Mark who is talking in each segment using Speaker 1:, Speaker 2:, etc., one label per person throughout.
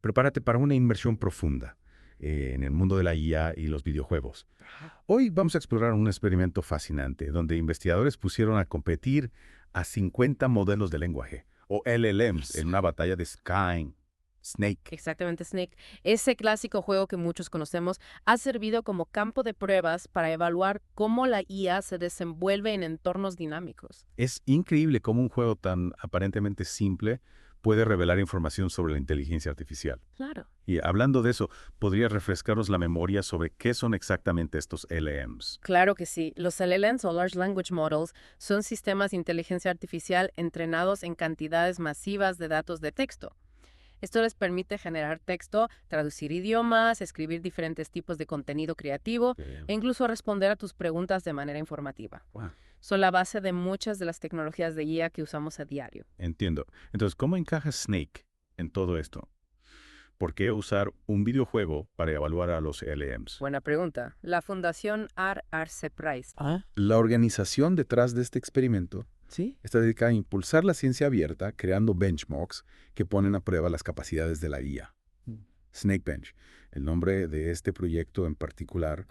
Speaker 1: Prepárate para una inmersión profunda en el mundo de la IA y los videojuegos. Hoy vamos a explorar un experimento fascinante donde investigadores pusieron a competir a 50 modelos de lenguaje, o LLMs, en una batalla de Skyeng, Snake.
Speaker 2: Exactamente, Snake. Ese clásico juego que muchos conocemos ha servido como campo de pruebas para evaluar cómo la IA se desenvuelve en entornos dinámicos.
Speaker 1: Es increíble cómo un juego tan aparentemente simple puede revelar información sobre la inteligencia artificial.
Speaker 2: Claro.
Speaker 1: Y hablando de eso, ¿podrías refrescarnos la memoria sobre qué son exactamente estos LMs?
Speaker 2: Claro que sí. Los LLMs o Large Language Models son sistemas de inteligencia artificial entrenados en cantidades masivas de datos de texto. Esto les permite generar texto, traducir idiomas, escribir diferentes tipos de contenido creativo e incluso responder a tus preguntas de manera informativa.
Speaker 1: Wow.
Speaker 2: Son la base de muchas de las tecnologías de IA que usamos a diario.
Speaker 1: Entiendo. Entonces, ¿cómo encaja Snake en todo esto? ¿Por qué usar un videojuego para evaluar a los LMs?
Speaker 2: Buena pregunta. La Fundación R.R.C. Price.
Speaker 1: La organización detrás de este experimento
Speaker 2: ¿Sí?
Speaker 1: está dedicada a impulsar la ciencia abierta, creando benchmarks que ponen a prueba las capacidades de la IA. Snake Bench, el nombre de este proyecto en particular,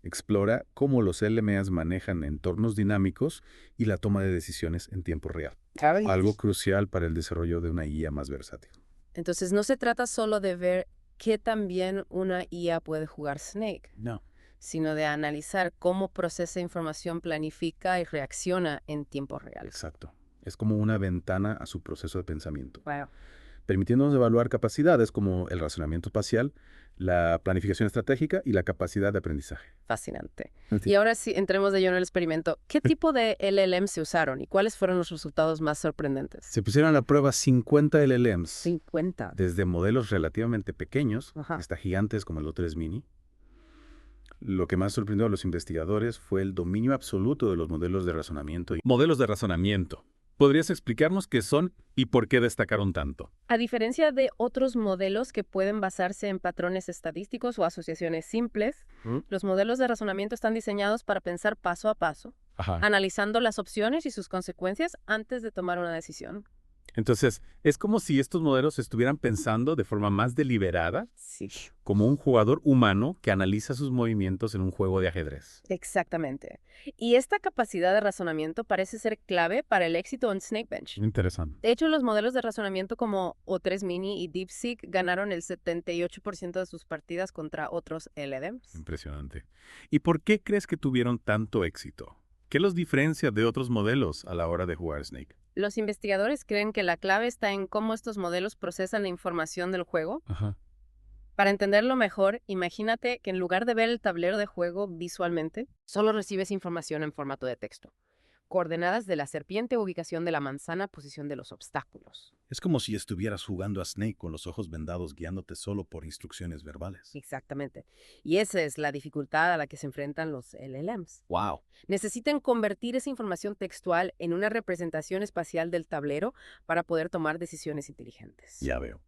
Speaker 1: explora cómo los LMAs manejan entornos dinámicos y la toma de decisiones en tiempo real. Algo crucial para el desarrollo de una IA más versátil.
Speaker 2: Entonces no se trata solo de ver qué tan bien una IA puede jugar Snake,
Speaker 1: No.
Speaker 2: sino de analizar cómo procesa información, planifica y reacciona en tiempo real.
Speaker 1: Exacto. Es como una ventana a su proceso de pensamiento,
Speaker 2: Wow.
Speaker 1: permitiéndonos evaluar capacidades como el razonamiento espacial, la planificación estratégica y la capacidad de aprendizaje.
Speaker 2: Fascinante.
Speaker 1: Sí.
Speaker 2: Y ahora sí, entremos de lleno en el experimento. ¿Qué tipo de LLM se usaron y cuáles fueron los resultados más sorprendentes?
Speaker 1: Se pusieron a la prueba 50 LLMs,
Speaker 2: 50.
Speaker 1: desde modelos relativamente pequeños
Speaker 2: Ajá.
Speaker 1: hasta gigantes como el O3 Mini. Lo que más sorprendió a los investigadores fue el dominio absoluto de los modelos de razonamiento. Modelos de razonamiento. ¿Podrías explicarnos qué son y por qué destacaron tanto?
Speaker 2: A diferencia de otros modelos que pueden basarse en patrones estadísticos o asociaciones simples, los modelos de razonamiento están diseñados para pensar paso a paso,
Speaker 1: Ajá.
Speaker 2: analizando las opciones y sus consecuencias antes de tomar una decisión.
Speaker 1: Entonces, es como si estos modelos estuvieran pensando de forma más deliberada,
Speaker 2: Sí.
Speaker 1: como un jugador humano que analiza sus movimientos en un juego de ajedrez.
Speaker 2: Exactamente. Y esta capacidad de razonamiento parece ser clave para el éxito en Snake Bench.
Speaker 1: Interesante.
Speaker 2: De hecho, los modelos de razonamiento como O3 Mini y DeepSeek ganaron el 78% de sus partidas contra otros LLMs.
Speaker 1: Impresionante. ¿Y por qué crees que tuvieron tanto éxito? ¿Qué los diferencia de otros modelos a la hora de jugar Snake?
Speaker 2: Los investigadores creen que la clave está en cómo estos modelos procesan la información del juego.
Speaker 1: Ajá.
Speaker 2: Para entenderlo mejor, imagínate que en lugar de ver el tablero de juego visualmente, solo recibes información en formato de texto. Coordenadas de la serpiente, ubicación de la manzana, posición de los obstáculos.
Speaker 1: Es como si estuvieras jugando a Snake con los ojos vendados guiándote solo por instrucciones verbales.
Speaker 2: Exactamente. Y esa es la dificultad a la que se enfrentan los LLMs.
Speaker 1: ¡Wow!
Speaker 2: Necesitan convertir esa información textual en una representación espacial del tablero para poder tomar decisiones inteligentes.
Speaker 1: Ya veo.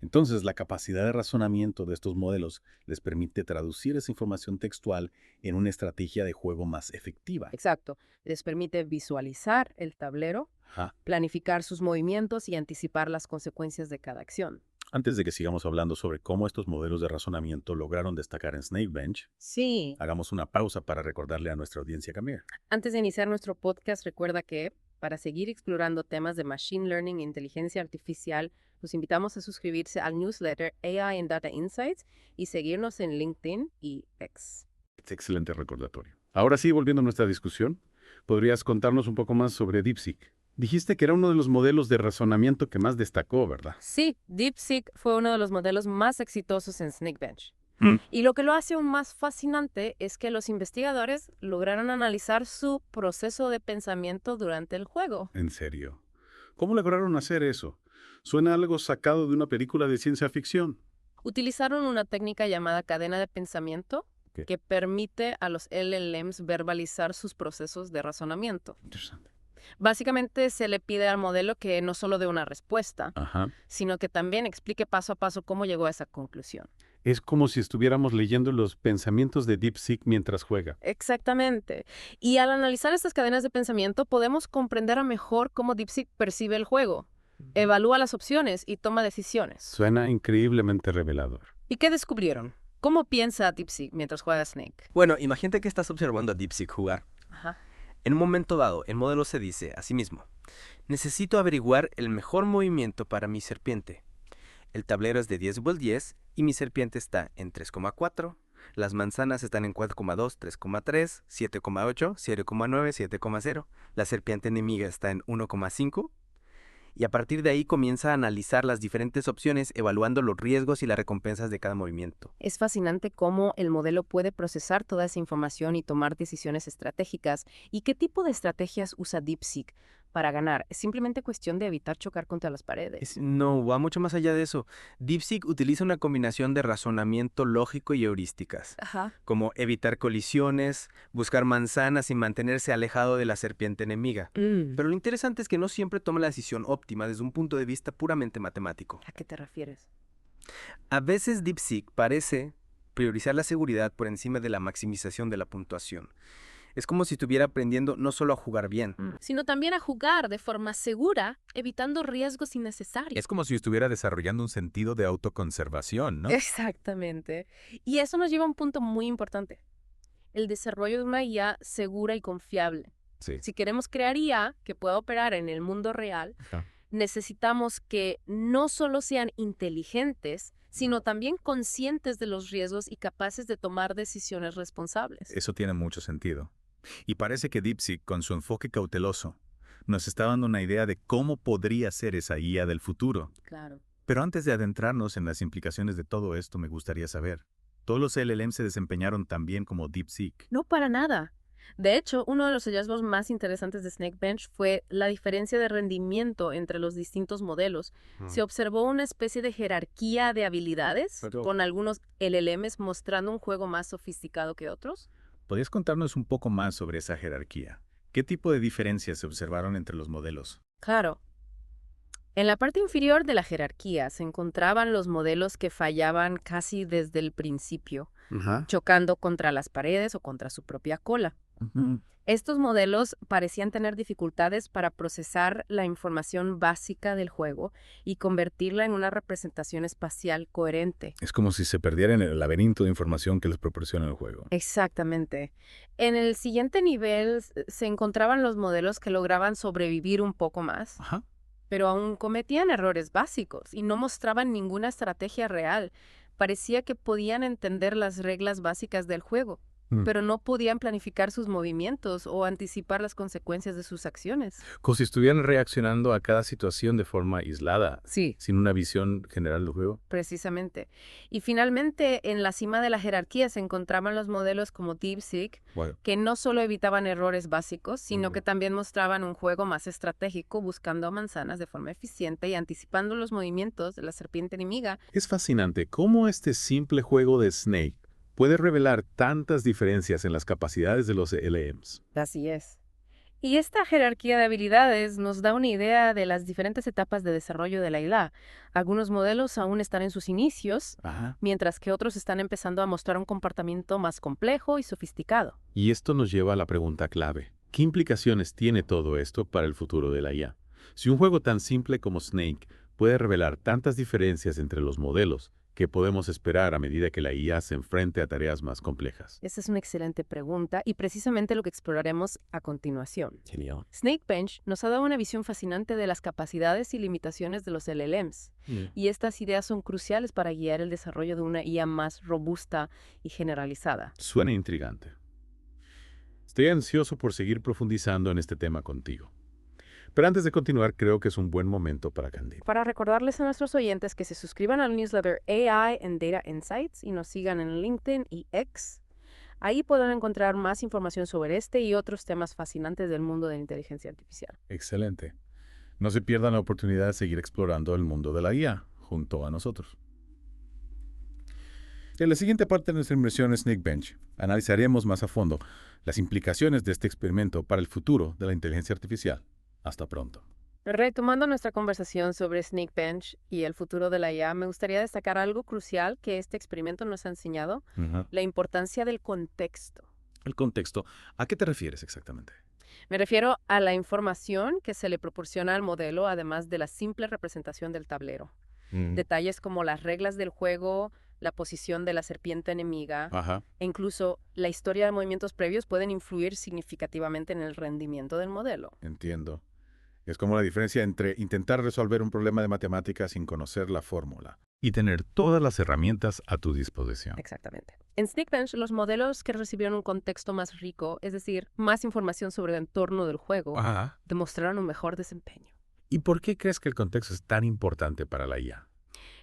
Speaker 1: Entonces, la capacidad de razonamiento de estos modelos les permite traducir esa información textual en una estrategia de juego más efectiva.
Speaker 2: Exacto. Les permite visualizar el tablero,
Speaker 1: Ajá.
Speaker 2: planificar sus movimientos y anticipar las consecuencias de cada acción.
Speaker 1: Antes de que sigamos hablando sobre cómo estos modelos de razonamiento lograron destacar en Snake Bench,
Speaker 2: Sí.
Speaker 1: hagamos una pausa para recordarle a nuestra audiencia Camille.
Speaker 2: Antes de iniciar nuestro podcast, recuerda que para seguir explorando temas de Machine Learning e inteligencia artificial, los invitamos a suscribirse al newsletter AI and Data Insights y seguirnos en LinkedIn y X.
Speaker 1: Excelente recordatorio. Ahora sí, volviendo a nuestra discusión, ¿podrías contarnos un poco más sobre DeepSeek? Dijiste que era uno de los modelos de razonamiento que más destacó, ¿verdad?
Speaker 2: Sí, DeepSeek fue uno de los modelos más exitosos en Snake Bench.
Speaker 1: Mm.
Speaker 2: Y lo que lo hace aún más fascinante es que los investigadores lograron analizar su proceso de pensamiento durante el juego.
Speaker 1: ¿En serio? ¿Cómo lograron hacer eso? Suena algo sacado de una película de ciencia ficción.
Speaker 2: Utilizaron una técnica llamada cadena de pensamiento
Speaker 1: ¿Qué?
Speaker 2: que permite a los LLMs verbalizar sus procesos de razonamiento.
Speaker 1: Interesante.
Speaker 2: Básicamente se le pide al modelo que no solo dé una respuesta,
Speaker 1: Ajá.
Speaker 2: sino que también explique paso a paso cómo llegó a esa conclusión.
Speaker 1: Es como si estuviéramos leyendo los pensamientos de DeepSeek mientras juega.
Speaker 2: Exactamente. Y al analizar estas cadenas de pensamiento podemos comprender mejor cómo DeepSeek percibe el juego. Evalúa las opciones y toma decisiones.
Speaker 1: Suena increíblemente revelador.
Speaker 2: ¿Y qué descubrieron? ¿Cómo piensa DeepSeek mientras juega Snake?
Speaker 3: Bueno, imagínate que estás observando a DeepSeek jugar.
Speaker 2: Ajá.
Speaker 3: En un momento dado, el modelo se dice a sí mismo: necesito averiguar el mejor movimiento para mi serpiente. El tablero es de 10x10 y mi serpiente está en 3,4. Las manzanas están en 4,2, 3,3, 7,8, 0,9, 7,0. La serpiente enemiga está en 1,5. Y a partir de ahí comienza a analizar las diferentes opciones, evaluando los riesgos y las recompensas de cada movimiento.
Speaker 2: Es fascinante cómo el modelo puede procesar toda esa información y tomar decisiones estratégicas. ¿Y qué tipo de estrategias usa DeepSeek para ganar? ¿Es simplemente cuestión de evitar chocar contra las paredes?
Speaker 3: No, va mucho más allá de eso. DeepSeek utiliza una combinación de razonamiento lógico y heurísticas,
Speaker 2: Ajá.
Speaker 3: como evitar colisiones, buscar manzanas y mantenerse alejado de la serpiente enemiga. Pero lo interesante es que no siempre toma la decisión óptima desde un punto de vista puramente matemático.
Speaker 2: ¿A qué te refieres?
Speaker 3: A veces DeepSeek parece priorizar la seguridad por encima de la maximización de la puntuación. Es como si estuviera aprendiendo no solo a jugar bien,
Speaker 4: sino también a jugar de forma segura, evitando riesgos innecesarios.
Speaker 5: Es como si estuviera desarrollando un sentido de autoconservación, ¿no?
Speaker 2: Exactamente. Y eso nos lleva a un punto muy importante. El desarrollo de una IA segura y confiable.
Speaker 5: Sí.
Speaker 2: Si queremos crear IA que pueda operar en el mundo real,
Speaker 5: Ajá.
Speaker 2: necesitamos que no solo sean inteligentes, sino también conscientes de los riesgos y capaces de tomar decisiones responsables.
Speaker 5: Eso tiene mucho sentido. Y parece que DeepSeek, con su enfoque cauteloso, nos está dando una idea de cómo podría ser esa IA del futuro.
Speaker 2: Claro.
Speaker 5: Pero antes de adentrarnos en las implicaciones de todo esto, me gustaría saber, ¿todos los LLM se desempeñaron tan bien como DeepSeek?
Speaker 2: No, para nada. De hecho, uno de los hallazgos más interesantes de Snakebench fue la diferencia de rendimiento entre los distintos modelos. Se observó una especie de jerarquía de habilidades, con algunos LLMs mostrando un juego más sofisticado que otros.
Speaker 5: ¿Podrías contarnos un poco más sobre esa jerarquía? ¿Qué tipo de diferencias se observaron entre los modelos?
Speaker 2: Claro. En la parte inferior de la jerarquía se encontraban los modelos que fallaban casi desde el principio, chocando contra las paredes o contra su propia cola. Estos modelos parecían tener dificultades para procesar la información básica del juego y convertirla en una representación espacial coherente.
Speaker 1: Es como si se perdiera en el laberinto de información que les proporciona el juego.
Speaker 2: Exactamente. En el siguiente nivel se encontraban los modelos que lograban sobrevivir un poco más,
Speaker 1: Ajá.
Speaker 2: pero aún cometían errores básicos y no mostraban ninguna estrategia real. Parecía que podían entender las reglas básicas del juego, pero no podían planificar sus movimientos o anticipar las consecuencias de sus acciones.
Speaker 1: Como si estuvieran reaccionando a cada situación de forma aislada,
Speaker 2: Sí,
Speaker 1: sin una visión general del juego.
Speaker 2: precisamente. Y finalmente, en la cima de la jerarquía se encontraban los modelos como DeepSeek,
Speaker 1: Bueno,
Speaker 2: que no solo evitaban errores básicos, sino que también mostraban un juego más estratégico, buscando manzanas de forma eficiente y anticipando los movimientos de la serpiente enemiga.
Speaker 1: es fascinante cómo este simple juego de Snake puede revelar tantas diferencias en las capacidades de los LMs.
Speaker 2: Así es. Y esta jerarquía de habilidades nos da una idea de las diferentes etapas de desarrollo de la IA. Algunos modelos aún están en sus inicios,
Speaker 1: Ajá.
Speaker 2: mientras que otros están empezando a mostrar un comportamiento más complejo y sofisticado.
Speaker 1: Y esto nos lleva a la pregunta clave. ¿Qué implicaciones tiene todo esto para el futuro de la IA? Si un juego tan simple como Snake puede revelar tantas diferencias entre los modelos, ¿qué podemos esperar a medida que la IA se enfrente a tareas más complejas?
Speaker 2: Esa es una excelente pregunta y precisamente lo que exploraremos a continuación.
Speaker 3: Genial.
Speaker 2: Snakebench nos ha dado una visión fascinante de las capacidades y limitaciones de los LLMs, y estas ideas son cruciales para guiar el desarrollo de una IA más robusta y generalizada.
Speaker 1: Suena intrigante. Estoy ansioso por seguir profundizando en este tema contigo. Pero antes de continuar, creo que es un buen momento para Candide.
Speaker 2: Para recordarles a nuestros oyentes que se suscriban al newsletter AI and Data Insights y nos sigan en LinkedIn y X. Ahí podrán encontrar más información sobre este y otros temas fascinantes del mundo de la inteligencia artificial.
Speaker 1: Excelente. No se pierdan la oportunidad de seguir explorando el mundo de la IA junto a nosotros. En la siguiente parte de nuestra inversión en Snakebench, analizaremos más a fondo las implicaciones de este experimento para el futuro de la inteligencia artificial. Hasta pronto.
Speaker 2: Retomando nuestra conversación sobre Snakebench y el futuro de la IA, me gustaría destacar algo crucial que este experimento nos ha enseñado, la importancia del contexto.
Speaker 1: El contexto. ¿A qué te refieres exactamente?
Speaker 2: Me refiero a la información que se le proporciona al modelo, además de la simple representación del tablero. Detalles como las reglas del juego, la posición de la serpiente enemiga, e incluso la historia de movimientos previos pueden influir significativamente en el rendimiento del modelo.
Speaker 1: Entiendo. Es como la diferencia entre intentar resolver un problema de matemáticas sin conocer la fórmula.
Speaker 5: Y tener todas las herramientas a tu disposición.
Speaker 2: Exactamente. En Sneakbench, los modelos que recibieron un contexto más rico, es decir, más información sobre el entorno del juego, demostraron un mejor desempeño.
Speaker 5: ¿Y por qué crees que el contexto es tan importante para la IA?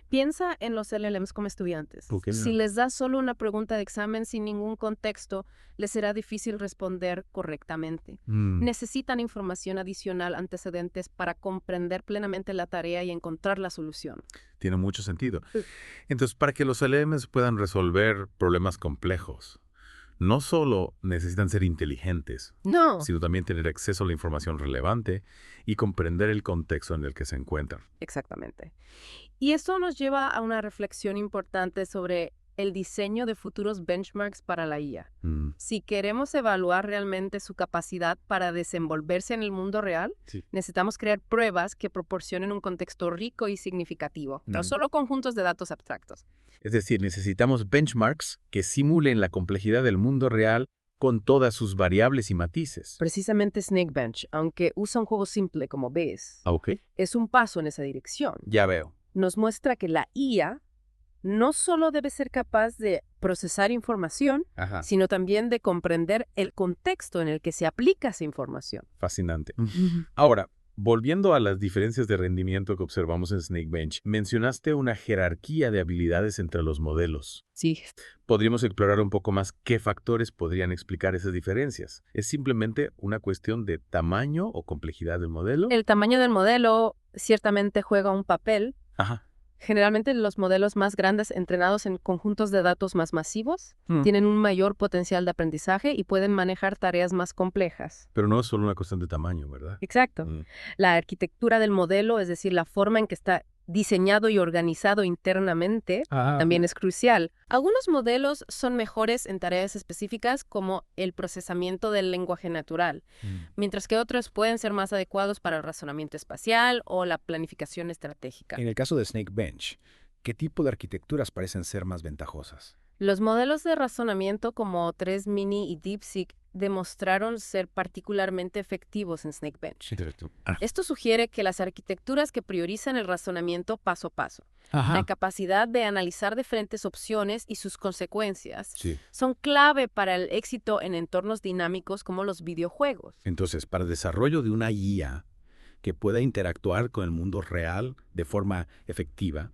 Speaker 2: Piensa en los LLMs como estudiantes.
Speaker 5: ¿Por qué no?
Speaker 2: Si les das solo una pregunta de examen sin ningún contexto, les será difícil responder correctamente. Necesitan información adicional, antecedentes, para comprender plenamente la tarea y encontrar la solución.
Speaker 5: Tiene mucho sentido. Entonces, para que los LLMs puedan resolver problemas complejos, no solo necesitan ser inteligentes,
Speaker 2: No.
Speaker 5: sino también tener acceso a la información relevante y comprender el contexto en el que se encuentran.
Speaker 2: Exactamente. Y esto nos lleva a una reflexión importante sobre el diseño de futuros benchmarks para la IA. Si queremos evaluar realmente su capacidad para desenvolverse en el mundo real, necesitamos crear pruebas que proporcionen un contexto rico y significativo, no solo conjuntos de datos abstractos.
Speaker 5: Es decir, necesitamos benchmarks que simulen la complejidad del mundo real con todas sus variables y matices.
Speaker 2: Precisamente Sneakbench, aunque usa un juego simple como ves,
Speaker 5: Ok.
Speaker 2: es un paso en esa dirección.
Speaker 5: Ya veo.
Speaker 2: Nos muestra que la IA no solo debe ser capaz de procesar información, sino también de comprender el contexto en el que se aplica esa información.
Speaker 5: Fascinante. Ahora, volviendo a las diferencias de rendimiento que observamos en Sneakbench, mencionaste una jerarquía de habilidades entre los modelos.
Speaker 2: Sí.
Speaker 5: ¿Podríamos explorar un poco más qué factores podrían explicar esas diferencias? ¿Es simplemente una cuestión de tamaño o complejidad del modelo?
Speaker 2: El tamaño del modelo ciertamente juega un papel. Generalmente los modelos más grandes entrenados en conjuntos de datos más masivos tienen un mayor potencial de aprendizaje y pueden manejar tareas más complejas.
Speaker 5: Pero no es solo una cuestión de tamaño, ¿verdad?
Speaker 2: Exacto. La arquitectura del modelo, es decir, la forma en que está diseñado y organizado internamente, también es crucial. Algunos modelos son mejores en tareas específicas como el procesamiento del lenguaje natural, mientras que otros pueden ser más adecuados para el razonamiento espacial o la planificación estratégica.
Speaker 6: En el caso de Sneakbench, ¿qué tipo de arquitecturas parecen ser más ventajosas?
Speaker 2: Los modelos de razonamiento como 3 Mini y DeepSeek demostraron ser particularmente efectivos en Sneakbench. Esto sugiere que las arquitecturas que priorizan el razonamiento paso a paso, la capacidad de analizar diferentes opciones y sus consecuencias, son clave para el éxito en entornos dinámicos como los videojuegos.
Speaker 6: Entonces, para el desarrollo de una IA que pueda interactuar con el mundo real de forma efectiva,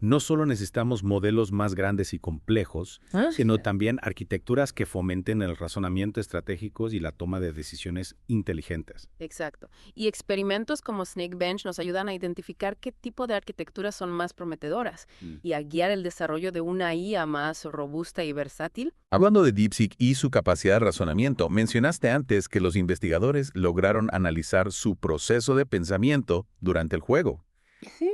Speaker 6: no solo necesitamos modelos más grandes y complejos, sino también arquitecturas que fomenten el razonamiento estratégico y la toma de decisiones inteligentes.
Speaker 2: Exacto. Y experimentos como Sneakbench nos ayudan a identificar qué tipo de arquitecturas son más prometedoras y a guiar el desarrollo de una IA más robusta y versátil.
Speaker 5: Hablando de DeepSeek y su capacidad de razonamiento, mencionaste antes que los investigadores lograron analizar su proceso de pensamiento durante el juego.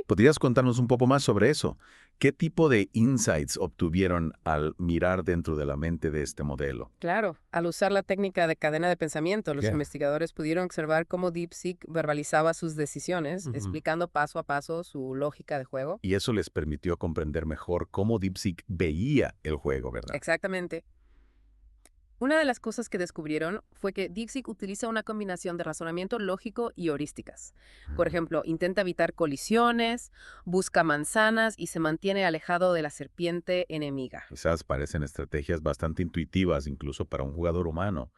Speaker 5: ¿Podrías contarnos un poco más sobre eso? ¿Qué tipo de insights obtuvieron al mirar dentro de la mente de este modelo?
Speaker 2: Claro, al usar la técnica de cadena de pensamiento, los investigadores pudieron observar cómo DeepSeek verbalizaba sus decisiones, explicando paso a paso su lógica de juego.
Speaker 5: Y eso les permitió comprender mejor cómo DeepSeek veía el juego, ¿verdad?
Speaker 2: Exactamente. Una de las cosas que descubrieron fue que DeepSeek utiliza una combinación de razonamiento lógico y heurísticas. Por ejemplo, intenta evitar colisiones, busca manzanas y se mantiene alejado de la serpiente enemiga.
Speaker 5: Esas parecen estrategias bastante intuitivas, incluso para un jugador humano.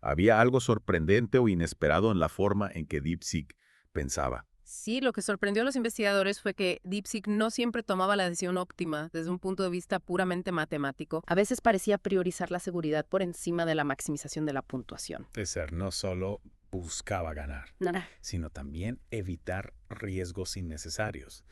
Speaker 5: ¿Había algo sorprendente o inesperado en la forma en que DeepSeek pensaba?
Speaker 2: Sí, lo que sorprendió a los investigadores fue que DeepSeek no siempre tomaba la decisión óptima desde un punto de vista puramente matemático. A veces parecía priorizar la seguridad por encima de la maximización de la puntuación.
Speaker 6: Es decir, no solo buscaba ganar, sino también evitar riesgos innecesarios.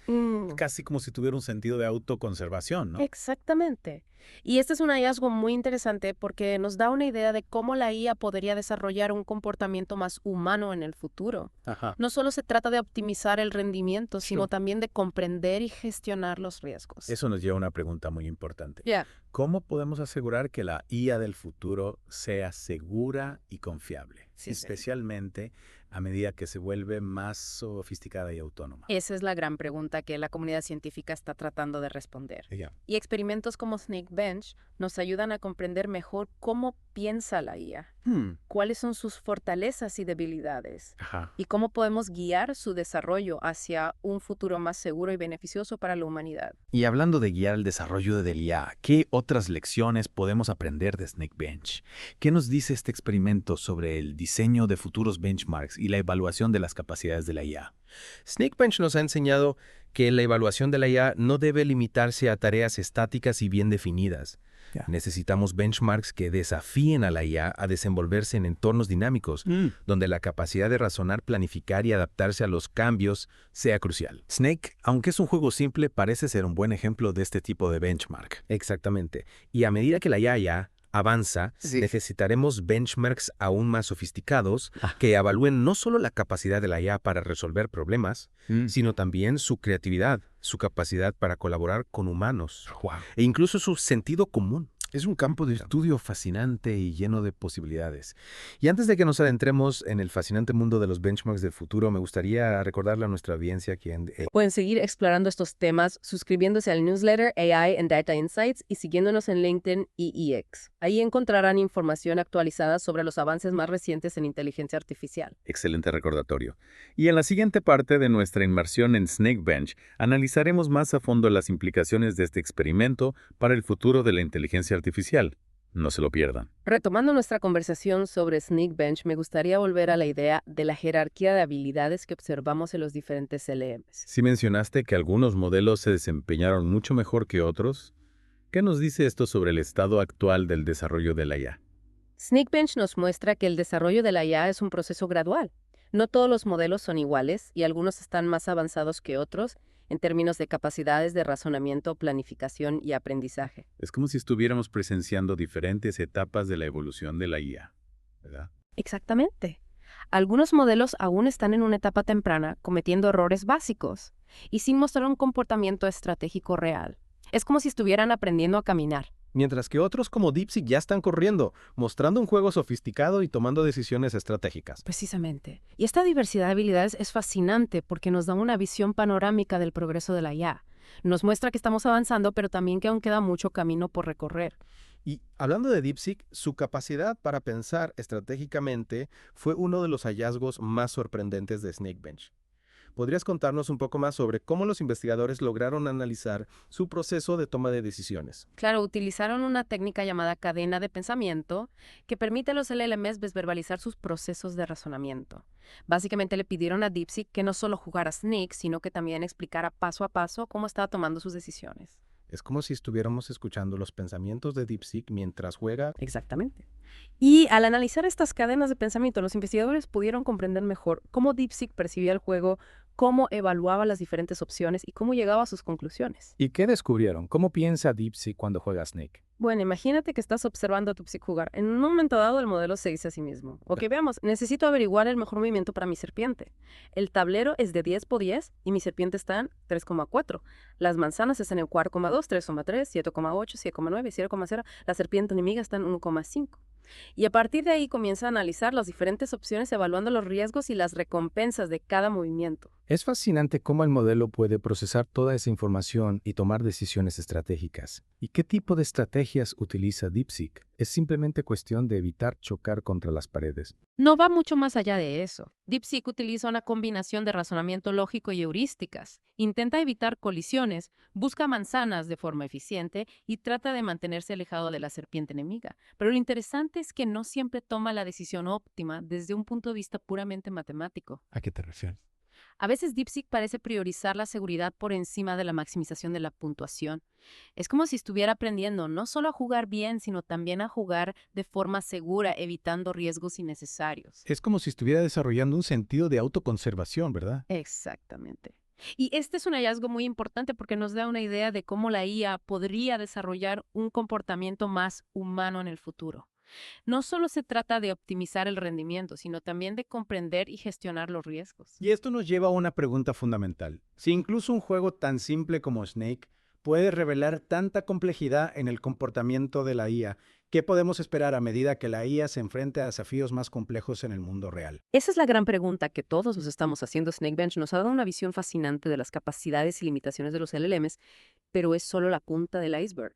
Speaker 6: Casi como si tuviera un sentido de autoconservación, ¿no?
Speaker 2: Exactamente. Y este es un hallazgo muy interesante porque nos da una idea de cómo la IA podría desarrollar un comportamiento más humano en el futuro. No solo se trata de optimizar el rendimiento, sino también de comprender y gestionar los riesgos.
Speaker 6: Eso nos lleva a una pregunta muy importante. ¿Cómo podemos asegurar que la IA del futuro sea segura y confiable?
Speaker 2: Sí,
Speaker 6: especialmente a medida que se vuelve más sofisticada y autónoma.
Speaker 2: Esa es la gran pregunta que la comunidad científica está tratando de responder.
Speaker 6: Ya.
Speaker 2: Y experimentos como Snake Bench nos ayudan a comprender mejor cómo piensa la IA, cuáles son sus fortalezas y debilidades,
Speaker 6: Ajá.
Speaker 2: y cómo podemos guiar su desarrollo hacia un futuro más seguro y beneficioso para la humanidad.
Speaker 5: Y hablando de guiar el desarrollo del IA, ¿qué otras lecciones podemos aprender de Snake Bench? ¿Qué nos dice este experimento sobre el diseño de futuros benchmarks y la evaluación de las capacidades de la IA?
Speaker 3: Snakebench nos ha enseñado que la evaluación de la IA no debe limitarse a tareas estáticas y bien definidas.
Speaker 6: Ya.
Speaker 3: Necesitamos benchmarks que desafíen a la IA a desenvolverse en entornos dinámicos, donde la capacidad de razonar, planificar y adaptarse a los cambios sea crucial.
Speaker 5: Snake, aunque es un juego simple, parece ser un buen ejemplo de este tipo de benchmark.
Speaker 3: Exactamente. Y a medida que la IA avanza, necesitaremos benchmarks aún más sofisticados que evalúen no solo la capacidad de la IA para resolver problemas, sino también su creatividad, su capacidad para colaborar con humanos e incluso su sentido común.
Speaker 5: Es un campo de estudio fascinante y lleno de posibilidades. Y antes de que nos adentremos en el fascinante mundo de los benchmarks del futuro, me gustaría recordarle a nuestra audiencia que
Speaker 2: Pueden seguir explorando estos temas suscribiéndose al newsletter AI and Data Insights y siguiéndonos en LinkedIn y EX. Ahí encontrarán información actualizada sobre los avances más recientes en inteligencia artificial.
Speaker 1: Excelente recordatorio. Y en la siguiente parte de nuestra inmersión en Snake Bench, analizaremos más a fondo las implicaciones de este experimento para el futuro de la inteligencia artificial. No se lo pierdan.
Speaker 2: Retomando nuestra conversación sobre Snake Bench, me gustaría volver a la idea de la jerarquía de habilidades que observamos en los diferentes LMs.
Speaker 1: Si mencionaste que algunos modelos se desempeñaron mucho mejor que otros, ¿qué nos dice esto sobre el estado actual del desarrollo de la IA?
Speaker 2: Snake Bench nos muestra que el desarrollo de la IA es un proceso gradual. No todos los modelos son iguales y algunos están más avanzados que otros en términos de capacidades de razonamiento, planificación y aprendizaje.
Speaker 1: Es como si estuviéramos presenciando diferentes etapas de la evolución de la IA, ¿verdad?
Speaker 2: Exactamente. Algunos modelos aún están en una etapa temprana cometiendo errores básicos y sin mostrar un comportamiento estratégico real. Es como si estuvieran aprendiendo a caminar.
Speaker 3: Mientras que otros como DeepSeek ya están corriendo, mostrando un juego sofisticado y tomando decisiones estratégicas.
Speaker 2: Precisamente. Y esta diversidad de habilidades es fascinante porque nos da una visión panorámica del progreso de la IA. Nos muestra que estamos avanzando, pero también que aún queda mucho camino por recorrer.
Speaker 3: Y hablando de DeepSeek, su capacidad para pensar estratégicamente fue uno de los hallazgos más sorprendentes de Snakebench. ¿Podrías contarnos un poco más sobre cómo los investigadores lograron analizar su proceso de toma de decisiones?
Speaker 2: Claro, utilizaron una técnica llamada cadena de pensamiento que permite a los LLMs verbalizar sus procesos de razonamiento. Básicamente le pidieron a DeepSeek que no solo jugara Snake, sino que también explicara paso a paso cómo estaba tomando sus decisiones.
Speaker 3: Es como si estuviéramos escuchando los pensamientos de DeepSeek mientras juega.
Speaker 2: Exactamente. Y al analizar estas cadenas de pensamiento, los investigadores pudieron comprender mejor cómo DeepSeek percibía el juego, cómo evaluaba las diferentes opciones y cómo llegaba a sus conclusiones.
Speaker 6: ¿Y qué descubrieron? ¿Cómo piensa DeepSeek cuando juega Snake?
Speaker 2: Bueno, imagínate que estás observando a tu DeepSeek jugar. En un momento dado, el modelo se dice a sí mismo: ok, veamos, necesito averiguar el mejor movimiento para mi serpiente. El tablero es de 10 por 10 y mi serpiente está en 3,4. Las manzanas están en 4,2, 3,3, 7,8, 7,9, 0,0. La serpiente enemiga está en 1,5. Y a partir de ahí comienza a analizar las diferentes opciones evaluando los riesgos y las recompensas de cada movimiento.
Speaker 6: Es fascinante cómo el modelo puede procesar toda esa información y tomar decisiones estratégicas. ¿Y qué tipo de estrategias utiliza DeepSeek? Es simplemente cuestión de evitar chocar contra las paredes.
Speaker 2: No va mucho más allá de eso. DeepSeek utiliza una combinación de razonamiento lógico y heurísticas. Intenta evitar colisiones, busca manzanas de forma eficiente y trata de mantenerse alejado de la serpiente enemiga. Pero lo interesante es que no siempre toma la decisión óptima desde un punto de vista puramente matemático.
Speaker 6: ¿A qué te refieres?
Speaker 2: A veces DeepSeek parece priorizar la seguridad por encima de la maximización de la puntuación. Es como si estuviera aprendiendo no solo a jugar bien, sino también a jugar de forma segura, evitando riesgos innecesarios.
Speaker 6: Es como si estuviera desarrollando un sentido de autoconservación, ¿verdad?
Speaker 2: Exactamente. Y este es un hallazgo muy importante porque nos da una idea de cómo la IA podría desarrollar un comportamiento más humano en el futuro. No solo se trata de optimizar el rendimiento, sino también de comprender y gestionar los riesgos.
Speaker 6: Y esto nos lleva a una pregunta fundamental. Si incluso un juego tan simple como Snake
Speaker 7: puede revelar tanta complejidad en el comportamiento de la IA? ¿Qué podemos esperar a medida que la IA se enfrente a desafíos más complejos en el mundo real?
Speaker 2: Esa es la gran pregunta que todos nos estamos haciendo. Snakebench nos ha dado una visión fascinante de las capacidades y limitaciones de los LLMs, pero es solo la punta del iceberg.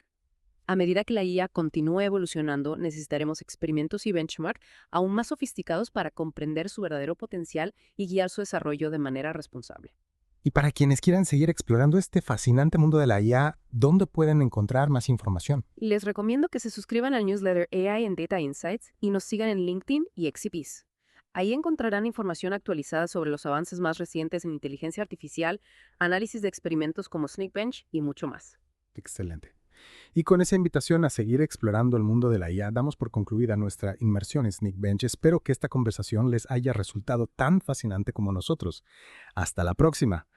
Speaker 2: A medida que la IA continúe evolucionando, necesitaremos experimentos y benchmark aún más sofisticados para comprender su verdadero potencial y guiar su desarrollo de manera responsable.
Speaker 8: Y para quienes quieran seguir explorando este fascinante mundo de la IA, ¿dónde pueden encontrar más información?
Speaker 2: Les recomiendo que se suscriban al newsletter AI and Data Insights y nos sigan en LinkedIn y XCPs. Ahí encontrarán información actualizada sobre los avances más recientes en inteligencia artificial, análisis de experimentos como Snakebench y mucho más.
Speaker 8: Excelente. Y con esa invitación a seguir explorando el mundo de la IA, damos por concluida nuestra inmersión en Snakebench. Espero que esta conversación les haya resultado tan fascinante como nosotros. Hasta la próxima.